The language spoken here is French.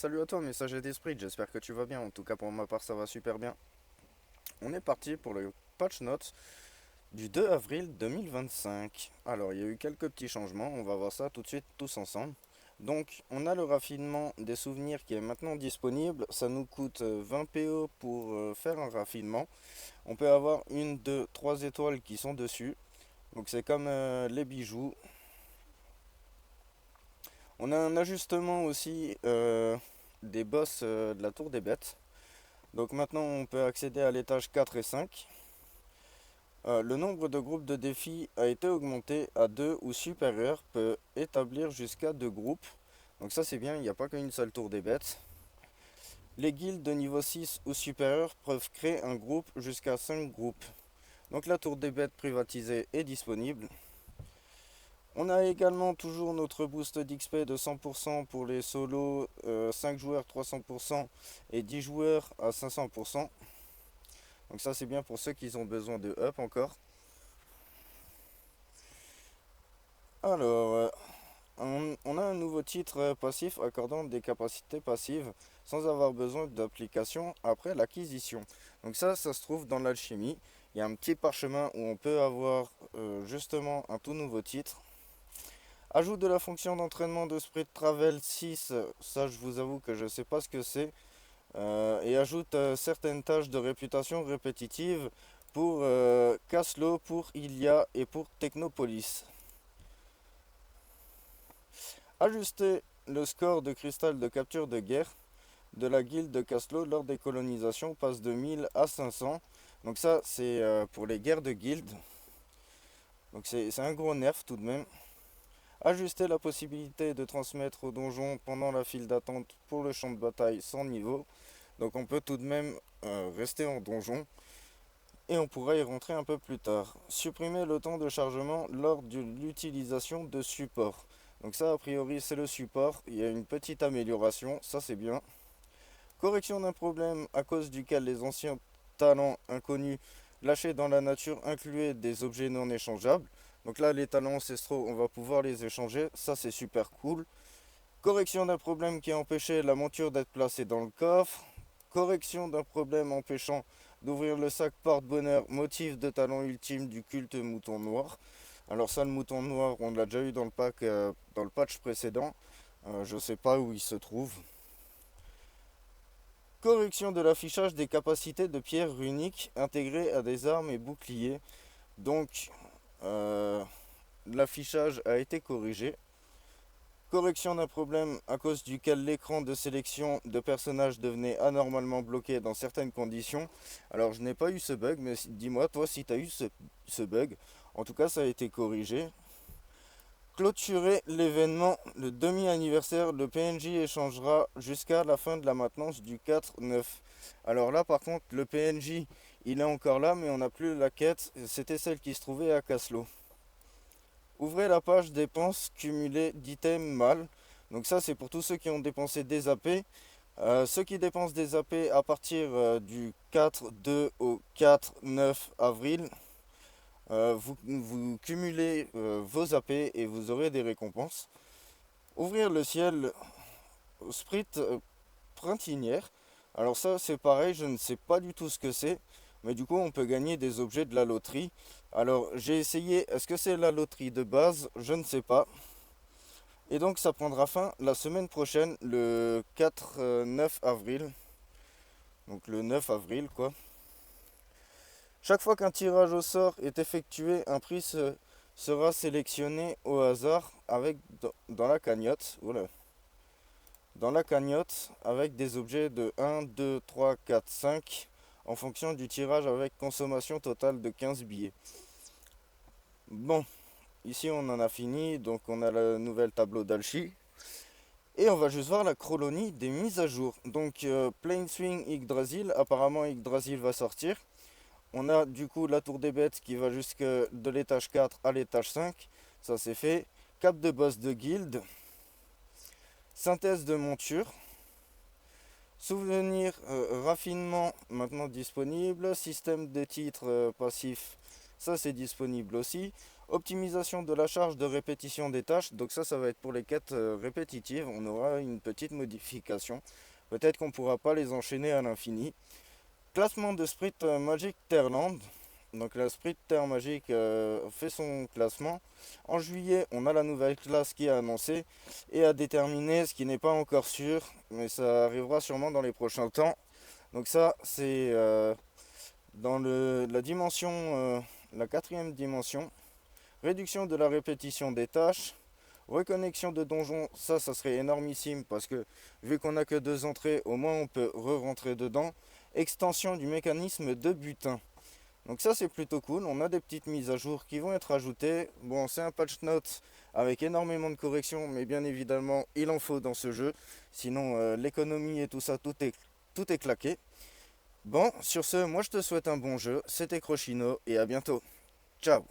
Salut à toi, messager d'esprit, j'espère que tu vas bien. En tout cas, pour ma part, ça va super bien. On est parti pour le patch notes du 2 avril 2025. Alors, il y a eu quelques petits changements, on va voir ça tout de suite tous ensemble. Donc, on a le raffinement des souvenirs qui est maintenant disponible. Ça nous coûte 20 PO pour faire un raffinement. On peut avoir une, deux, trois étoiles qui sont dessus. Donc, c'est comme les bijoux. On a un ajustement aussi des boss de la tour des bêtes. Donc maintenant, on peut accéder à l'étage 4 et 5. Le nombre de groupes de défis a été augmenté à 2 ou supérieur, peut établir jusqu'à 2 groupes. Donc ça c'est bien, il n'y a pas qu'une seule tour des bêtes. Les guildes de niveau 6 ou supérieur peuvent créer un groupe jusqu'à 5 groupes. Donc la tour des bêtes privatisée est disponible. On a également toujours notre boost d'XP de 100% pour les solos, 5 joueurs 300% et 10 joueurs à 500%. Donc ça c'est bien pour ceux qui ont besoin de up encore. Alors, on a un nouveau titre passif accordant des capacités passives sans avoir besoin d'application après l'acquisition. Donc ça se trouve dans l'alchimie. Il y a un petit parchemin où on peut avoir justement un tout nouveau titre. Ajout de la fonction d'entraînement de Sprint Travel 6, ça je vous avoue que je ne sais pas ce que c'est. Et ajoute certaines tâches de réputation répétitives pour Caslo, pour Ilia et pour Technopolis. Ajuster le score de cristal de capture de guerre de la guilde de Caslo lors des colonisations passe de 1000 à 500. Donc ça c'est pour les guerres de guilde. Donc c'est un gros nerf tout de même. Ajuster la possibilité de transmettre au donjon pendant la file d'attente pour le champ de bataille sans niveau. Donc on peut tout de même rester en donjon et on pourra y rentrer un peu plus tard. Supprimer le temps de chargement lors de l'utilisation de support. Donc ça a priori c'est le support, il y a une petite amélioration, ça c'est bien. Correction d'un problème à cause duquel les anciens talents inconnus lâchés dans la nature incluaient des objets non échangeables. Donc là les talents ancestraux on va pouvoir les échanger, ça c'est super cool. Correction d'un problème qui empêchait la monture d'être placée dans le coffre. Correction d'un problème empêchant d'ouvrir le sac porte-bonheur motif de talent ultime du culte mouton noir. Alors ça le mouton noir on l'a déjà eu dans le pack dans le patch précédent. Je sais pas où il se trouve. Correction de l'affichage des capacités de pierre runique intégrées à des armes et boucliers. Donc l'affichage a été corrigé. Correction d'un problème à cause duquel l'écran de sélection de personnages devenait anormalement bloqué dans certaines conditions. Alors je n'ai pas eu ce bug, mais dis-moi toi si tu as eu ce bug. En tout cas ça a été corrigé. Clôturer l'événement, le demi-anniversaire, le PNJ échangera jusqu'à la fin de la maintenance du 4-9. Alors là par contre le PNJ il est encore là mais on n'a plus la quête, c'était celle qui se trouvait à Caslo. Ouvrez la page dépenses cumulées d'items mal. Donc ça c'est pour tous ceux qui ont dépensé des AP. Ceux qui dépensent des AP à partir du 4-2 au 4-9 avril, vous cumulez vos AP et vous aurez des récompenses. Ouvrir le ciel au sprint printinière. Alors ça c'est pareil, je ne sais pas du tout ce que c'est. Mais du coup on peut gagner des objets de la loterie. Alors j'ai essayé, est-ce que c'est la loterie de base? Je ne sais pas. Et donc ça prendra fin la semaine prochaine, le 4-9 avril. Donc le 9 avril quoi. Chaque fois qu'un tirage au sort est effectué, un prix sera sélectionné au hasard avec dans la cagnotte. Voilà. Dans la cagnotte avec des objets de 1, 2, 3, 4, 5 en fonction du tirage avec consommation totale de 15 billets. Bon, ici on en a fini, donc on a le nouvel tableau d'Alchi. Et on va juste voir la chronologie des mises à jour. Donc Planeswing Yggdrasil, apparemment Yggdrasil va sortir. On a du coup la tour des bêtes qui va jusque de l'étage 4 à l'étage 5. Ça c'est fait. Cap de boss de guilde. Synthèse de monture. Souvenir raffinement maintenant disponible. Système de titres passif. Ça c'est disponible aussi. Optimisation de la charge de répétition des tâches. Donc ça va être pour les quêtes répétitives. On aura une petite modification. Peut-être qu'on ne pourra pas les enchaîner à l'infini. Classement de Sprint Magic Terland. Donc la Sprint Terre Magique fait son classement. En juillet, on a la nouvelle classe qui est annoncée et à déterminer, ce qui n'est pas encore sûr, mais ça arrivera sûrement dans les prochains temps. Donc ça, c'est dans la dimension, la quatrième dimension. Réduction de la répétition des tâches. Reconnexion de donjons, ça serait énormissime parce que vu qu'on n'a que deux entrées, au moins on peut re-rentrer dedans. Extension du mécanisme de butin. Donc ça c'est plutôt cool, on a des petites mises à jour qui vont être ajoutées. Bon, c'est un patch note avec énormément de corrections, mais bien évidemment il en faut dans ce jeu. Sinon l'économie et tout ça, tout est claqué. Bon, sur ce, moi je te souhaite un bon jeu, c'était Crochino et à bientôt. Ciao.